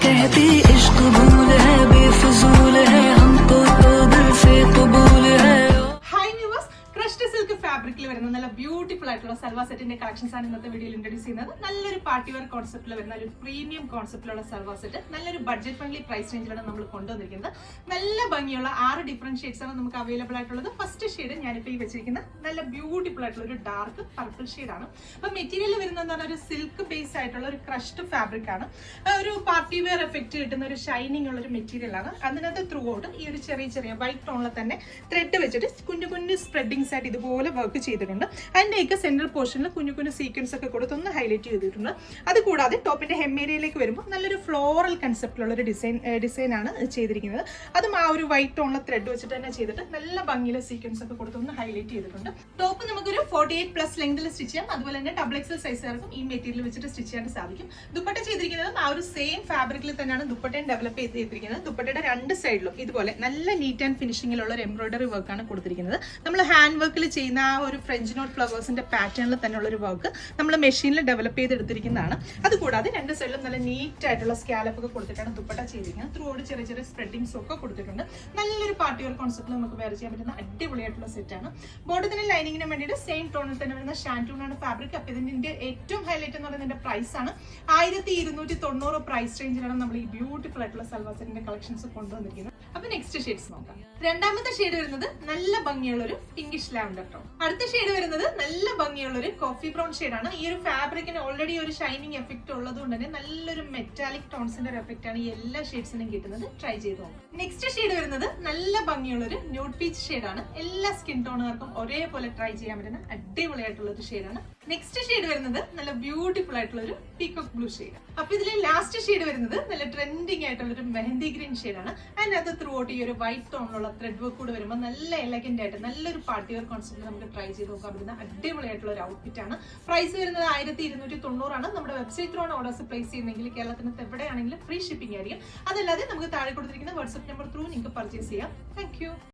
कहती इश्क भूल है बेफजूल है हमको तो दिल से कबूल है. ഹായ് വ്യൂവേഴ്സ്, ക്രഷ്ഡ് സിൽക്ക് ഫാബ്രിക്കിൽ വരുന്ന നല്ല ബ്യൂട്ടിഫുൾ ആയിട്ടുള്ള സൽവാർ സെറ്റിന്റെ കളക്ഷൻസ് ആണ് ഇന്നത്തെ വീഡിയോയിൽ ഇൻട്രൊഡ്യൂസ് ചെയ്യുന്നത്. നല്ലൊരു പാർട്ടി വെയർ കോൺസെപ്റ്റിൽ വരുന്ന ഒരു പ്രീമിയം കോൺസെപ്റ്റിലുള്ള സൽവാർ സെറ്റ് നല്ലൊരു ബഡ്ജറ്റ് ഫ്രണ്ട്ലി പ്രൈസ് റേഞ്ചിലാണ് നമ്മൾ കൊണ്ടുവന്നിരിക്കുന്നത്. നല്ല ഭംഗിയുള്ള 6 ഡിഫറെന്റ് ഷെയ്ഡ്സ് ആണ് നമുക്ക് അവൈലബിൾ ആയിട്ടുള്ളത്. ഫസ്റ്റ് ഷെയ്ഡ് ഞാനിപ്പോൾ ഈ വെച്ചിരിക്കുന്ന നല്ല ബ്യൂട്ടിഫുൾ ആയിട്ടുള്ള ഒരു ഡാർക്ക് പർപ്പിൾ ഷെയ്ഡാണ്. അപ്പൊ മെറ്റീരിയൽ വരുന്നത് ഒരു സിൽക്ക് ബേസ് ആയിട്ടുള്ള ഒരു ക്രഷ്ഡ് ഫാബ്രിക് ആണ്. ഒരു പാർട്ടി വെയർ എഫക്ട് കിട്ടുന്ന ഒരു ഷൈനിങ് ഉള്ള ഒരു മെറ്റീരിയൽ ആണ്. അതിനകത്ത് ത്രൂ ഔട്ട് ഈ ഒരു ചെറിയ ചെറിയ വൈറ്റ് ടോണിൽ തന്നെ ത്രെഡ് വെച്ചിട്ട് കുഞ്ഞു കുഞ്ഞു സ്പ്രെഡിങ്സ് ആയിട്ട് ഇതുപോലെ വർക്ക് ചെയ്തിട്ടുണ്ട്. അതിൻ്റെയൊക്കെ സെൻട്രൽ പോർഷനിൽ കുഞ്ഞു കുഞ്ഞു സീക്വൻസ് ഒക്കെ കൊടുത്തൊന്ന് ഹൈലൈറ്റ് ചെയ്തിട്ടുണ്ട്. അതുകൂടാതെ ടോപ്പിന്റെ ഹെം ഏരിയയിലേക്ക് വരുമ്പോൾ നല്ലൊരു ഫ്ലോറൽ കൺസെപ്റ്റിലുള്ള ഒരു ഡിസൈൻ ആണ് ചെയ്തിരിക്കുന്നത്. അതും ആ ഒരു വൈറ്റ് ടോണിലെ ത്രെഡ് വെച്ചിട്ട് തന്നെ ചെയ്തിട്ട് നല്ല ഭംഗിയിലെ സീക്വൻസ് ഒക്കെ കൊടുത്തൊന്ന് ഹൈലൈറ്റ് ചെയ്തിട്ടുണ്ട്. ടോപ്പ് നമുക്കൊരു 48+ ലെങ്തിൽ സ്റ്റിച്ച് ചെയ്യാം. അതുപോലെ തന്നെ XXL സൈസുകാർക്കും ഈ മെറ്റീരിയൽ വെച്ചിട്ട് സ്റ്റിച്ച് ചെയ്യാൻ സാധിക്കും. ദുപ്പട്ട ചെയ്തിരിക്കുന്നത് ആ ഒരു സെയിം ഫാബ്രിക്കിൽ തന്നെയാണ് ദുപ്പട്ടയും ഡെവലപ്പ് ചെയ്തിരിക്കുന്നത്. ദുപ്പട്ടയുടെ രണ്ട് സൈഡിലും ഇതുപോലെ നല്ല നീറ്റ് ആൻഡ് ഫിനിഷിംഗിലുള്ള ഒരു എംബ്രോയിഡറി വർക്കാണ് കൊടുത്തിരിക്കുന്നത്. നമ്മൾ ഹാൻഡ് വർക്കിൽ ചെയ്യുന്ന ആ ഒരു ഫ്രഞ്ച് നോട്ട് ഫ്ലവേഴ്സിന്റെ പാറ്റേണിൽ തന്നെയുള്ള ഒരു വർക്ക് നമ്മൾ മെഷീനിൽ ഡെവലപ്പ് ചെയ്തെടുത്തിരിക്കുന്നതാണ്. അതുകൂടാതെ രണ്ട് സൈഡിലും നല്ല നീറ്റ് ആയിട്ടുള്ള സ്കാലപ്പ് ഒക്കെ കൊടുത്തിട്ടാണ് ദുപ്പട്ട ചെയ്തിരിക്കുന്നത്. ത്രൂ ഔട്ട് ചെറിയ ചെറിയ സ്പ്രെഡിങ്സ് ഒക്കെ കൊടുത്തിട്ടുണ്ട്. നല്ലൊരു പാർട്ടി വെയർ കോൺസെപ്റ്റിൽ നമുക്ക് വെയർ ചെയ്യാൻ പറ്റുന്ന അടിപൊളിയായിട്ടുള്ള സെറ്റാണ്. ബോട്ടത്തിന് ലൈനിങ്ങിന് വേണ്ടിയിട്ട് സെയിം ടോണിൽ തന്നെ വരുന്ന ഷാൻറ്റൂൺ ആണ് ഫാബ്രിക്. അപ്പൊ ഇതിന്റെ ഏറ്റവും ഹൈലൈറ്റ് എന്ന് പറയുന്നത് പ്രൈസ് ആണ്. 1290 പ്രൈസ് റേഞ്ചിലാണ് നമ്മൾ ഈ ബ്യൂട്ടിഫുൾ ആയിട്ടുള്ള സൽവാർ സെറ്റിന്റെ കളക്ഷൻസ് കൊണ്ടുവന്നിരിക്കുന്നത്. അപ്പൊ നെക്സ്റ്റ് ഷെയ്ഡ്സ് നോക്കാം. രണ്ടാമത്തെ ഷെയ്ഡ് വരുന്നത് നല്ല ഭംഗിയുള്ള ഒരു പിങ്കിഷ് ലാവൻഡർ ടോൺ. അടുത്ത ഷെയ്ഡ് വരുന്നത് നല്ല ഭംഗിയുള്ള ഒരു കോഫി ബ്രൗൺ ഷെയ്ഡാണ്. ഈ ഒരു ഫാബ്രിക്കിന് ഓൾറെഡി ഒരു ഷൈനിങ് എഫക്ട് ഉള്ളത് കൊണ്ട് തന്നെ നല്ലൊരു മെറ്റാലിക് ടോൺസിന്റെ ഒരു എഫക്ട് ആണ് ഈ എല്ലാ ഷെയ്ഡ്സിനും കിട്ടുന്നത്. ട്രൈ ചെയ്ത് നോക്കാം. നെക്സ്റ്റ് ഷെയ്ഡ് വരുന്നത് നല്ല ഭംഗിയുള്ള ഒരു ന്യൂഡ് പീച്ച് ഷെയ്ഡാണ്. എല്ലാ സ്കിൻ ടോണുകാർക്കും ഒരേപോലെ ട്രൈ ചെയ്യാൻ പറ്റുന്ന അടിപൊളിയായിട്ടുള്ള ഒരു ഷെയ്ഡാണ്. നെക്സ്റ്റ് ഷെയ്ഡ് വരുന്നത് നല്ല ബ്യൂട്ടിഫുൾ ആയിട്ടുള്ള ഒരു പീകോക്ക് ബ്ലൂ ഷെയ്ഡ്. അപ്പൊ ഇതിലെ ലാസ്റ്റ് ഷെയ്ഡ് വരുന്നത് നല്ല ട്രെൻഡിങ് ആയിട്ടുള്ള ഒരു മെഹന്തി ഗ്രീൻ ഷെയ്ഡാണ്. അതിനകത്ത് ത്രൂ ഔട്ട് ഈ ഒരു വൈറ്റ് ടോണിലുള്ള ത്രെഡ് വർക്ക് കൂടെ വരുമ്പോൾ നല്ല എലഗന്റ് ആയിട്ട് നല്ലൊരു പാർട്ടി വെയർ കോൺസെപ്റ്റ് നമുക്ക് ട്രൈ ചെയ്ത് നോക്കാൻ പറ്റുന്ന അടിപൊളിയായിട്ടുള്ള ഒരു ഔട്ട്ഫിറ്റ് ആണ്. പ്രൈസ് വരുന്നത് 1290 ആണ്. നമ്മുടെ വെബ്സൈറ്റ് ത്രൂ ആണ് ഓർഡേഴ്സ് പ്ലേസ് ചെയ്യുന്നെങ്കിൽ കേരളത്തിന് എവിടെയാണെങ്കിലും ഫ്രീ ഷിപ്പിംഗ് ആയിരിക്കും. അതല്ലാതെ നമുക്ക് താഴെ കൊടുത്തിരിക്കുന്ന വാട്സ്ആപ്പ് നമ്പർ ത്രൂ നിങ്ങൾക്ക് പർച്ചേസ് ചെയ്യാം. താങ്ക്